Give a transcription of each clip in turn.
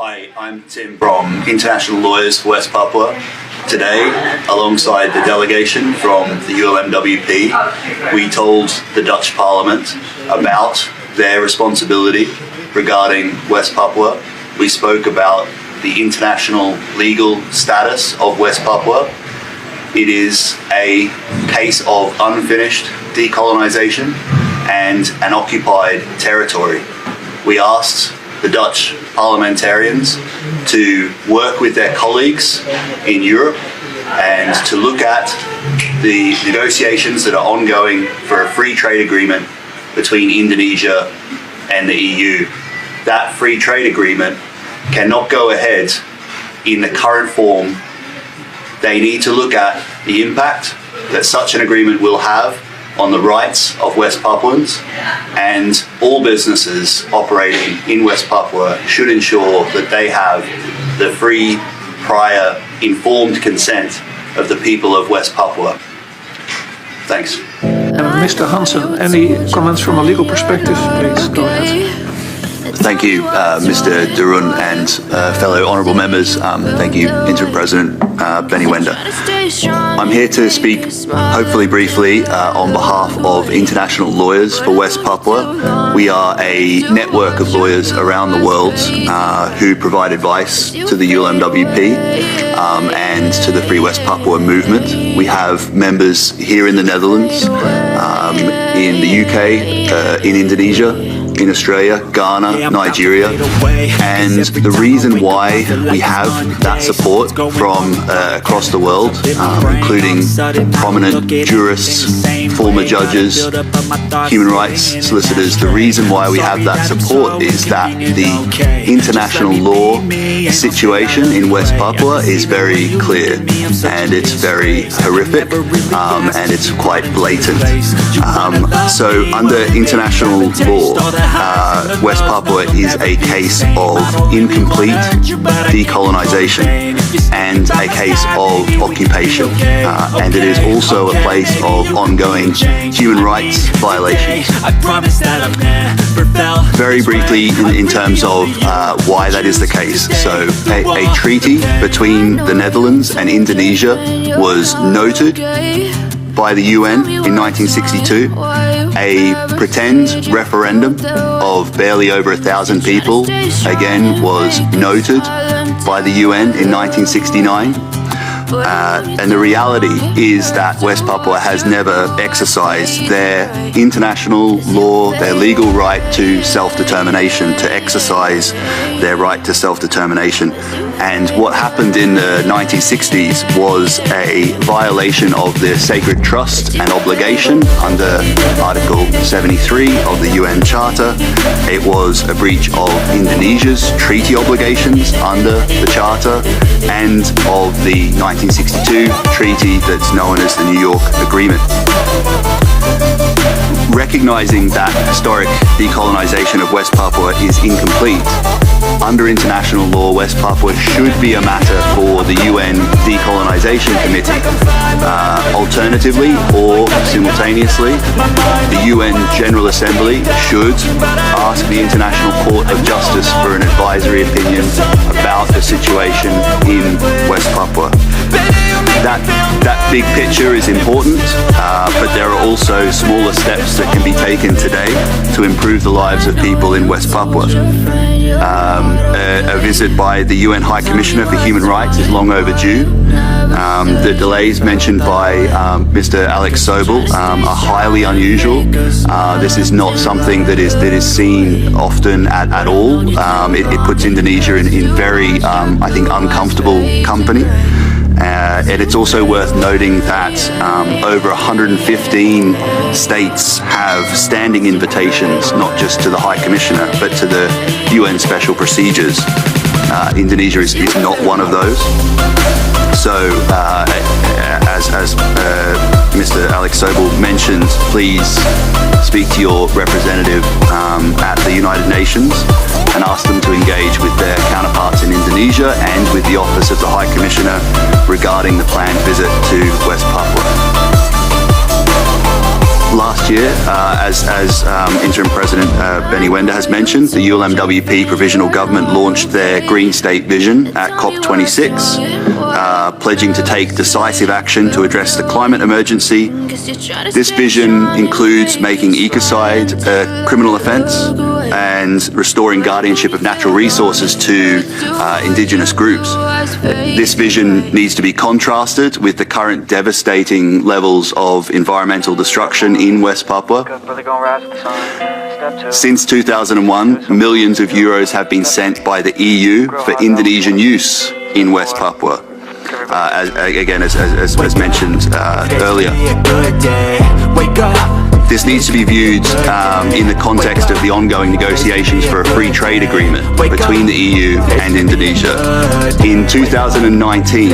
Hi, I'm Tim from International Lawyers for West Papua. Today, alongside the delegation from the ULMWP, we told the Dutch Parliament about their responsibility regarding West Papua. We spoke about the international legal status of West Papua. It is a case of unfinished decolonisation and an occupied territory. We asked the Dutch parliamentarians to work with their colleagues in Europe and to look at the negotiations that are ongoing for a free trade agreement between Indonesia and the EU. That free trade agreement cannot go ahead in the current form. They need to look at the impact that such an agreement will have on the rights of West Papuans, and all businesses operating in West Papua should ensure that they have the free, prior, informed consent of the people of West Papua. Thanks. Mr. Hansen, any comments from a legal perspective, please go ahead. Thank you, Mr. Durun and fellow honourable members. Thank you, Interim President Benny Wenda. I'm here to speak, hopefully briefly, on behalf of International Lawyers for West Papua. We are a network of lawyers around the world who provide advice to the ULMWP and to the Free West Papua movement. We have members here in the Netherlands, in the UK, in Indonesia, in Australia, Ghana, Nigeria, and the reason why we have that support from across the world, including prominent jurists, former judges, human rights solicitors, the reason why we have that support is that the international law situation in West Papua is very clear, and it's very horrific, and it's quite blatant. So under international law, West Papua is a case of incomplete decolonisation and a case of occupation, and it is also a place of ongoing human rights violations. Very briefly in terms of why that is the case. So a treaty between the Netherlands and Indonesia was noted by the UN in 1962. A pretend referendum of barely over 1,000 people, again, was noted by the UN in 1969. And the reality is that West Papua has never exercised their international law, their legal right to self-determination, to exercise their right to self-determination. And what happened in the 1960s was a violation of the sacred trust and obligation under Article 73 of the UN Charter. It was a breach of Indonesia's treaty obligations under the Charter and of the 1962 treaty that's known as the New York Agreement. Recognizing that historic decolonisation of West Papua is incomplete, under international law, West Papua should be a matter for the UN Decolonisation Committee. Alternatively, or simultaneously, the UN General Assembly should ask the International Court of Justice for an advisory opinion about the situation in West Papua. That big picture is important, but there are also smaller steps that can be taken today to improve the lives of people in West Papua. A visit by the UN High Commissioner for Human Rights is long overdue. The delays mentioned by Mr. Alex Sobel are highly unusual. This is not something that is seen often at all. It puts Indonesia in very, I think, uncomfortable company. And it's also worth noting that over 115 states have standing invitations, not just to the High Commissioner, but to the UN Special Procedures. Indonesia is not one of those. So, as Mr. Alex Sobel mentioned, please speak to your representative at the United Nations and ask them to engage with their counterparts in Indonesia and with the Office of the High Commissioner regarding the planned visit to West Papua. last year, as Interim President Benny Wenda has mentioned, the ULMWP Provisional Government launched their Green State Vision at COP26, pledging to take decisive action to address the climate emergency. This vision includes making ecocide a criminal offence and restoring guardianship of natural resources to indigenous groups. This vision needs to be contrasted with the current devastating levels of environmental destruction in West Papua. Since 2001, millions of euros have been sent by the EU for Indonesian use in West Papua. As mentioned earlier. This needs to be viewed in the context of the ongoing negotiations for a free trade agreement between the EU and Indonesia. In 2019,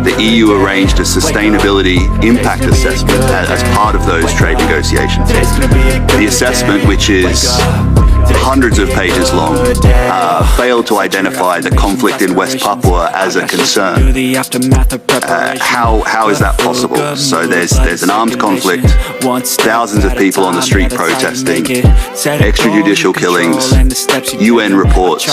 the EU arranged a sustainability impact assessment as part of those trade negotiations. The assessment, which is hundreds of pages long, failed to identify the conflict in West Papua as a concern. How is that possible? So there's an armed conflict, thousands of people on the street protesting, extrajudicial killings, UN reports,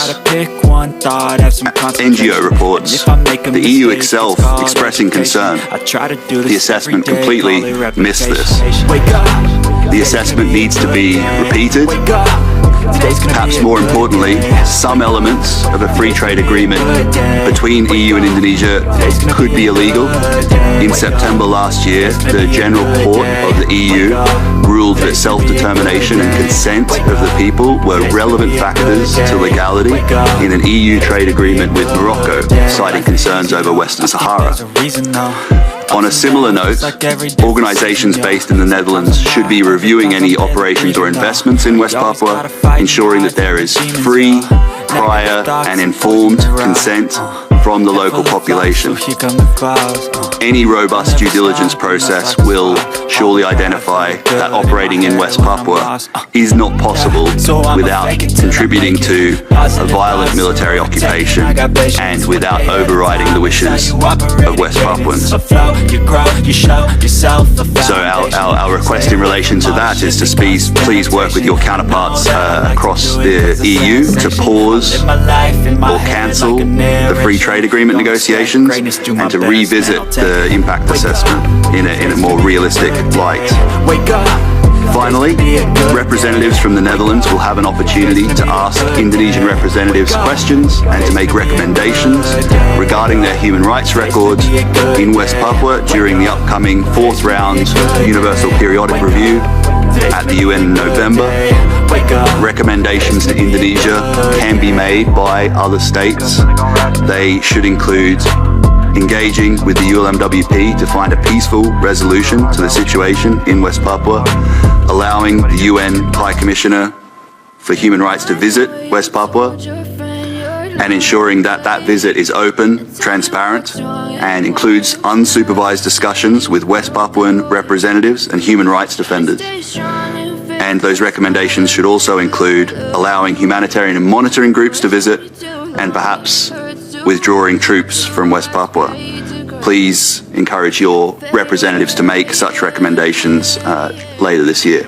NGO reports, the EU itself expressing concern. The assessment completely missed this. The assessment needs to be repeated. Perhaps more importantly, some elements of a free trade agreement between EU and Indonesia could be illegal. In September last year, the General Court of the EU ruled that self-determination and consent of the people were relevant factors to legality in an EU trade agreement with Morocco, citing concerns over Western Sahara. On a similar note, organisations based in the Netherlands should be reviewing any operations or investments in West Papua, ensuring that there is free, prior and informed consent from the local population. Any robust due diligence process will surely identify that operating in West Papua is not possible without contributing to a violent military occupation and without overriding the wishes of West Papuans. So our request in relation to that is to please work with your counterparts across the EU to pause or cancel the free trade agreement negotiations and to revisit the impact assessment in a more realistic light. Finally, representatives from the Netherlands will have an opportunity to ask Indonesian representatives questions and to make recommendations regarding their human rights records in West Papua during the upcoming 4th round Universal Periodic Review at the UN in November. Recommendations to Indonesia can be made by other states. They should include engaging with the ULMWP to find a peaceful resolution to the situation in West Papua, allowing the UN High Commissioner for Human Rights to visit West Papua, and ensuring that that visit is open, transparent, and includes unsupervised discussions with West Papuan representatives and human rights defenders. And those recommendations should also include allowing humanitarian and monitoring groups to visit, and perhaps withdrawing troops from West Papua. Please encourage your representatives to make such recommendations later this year.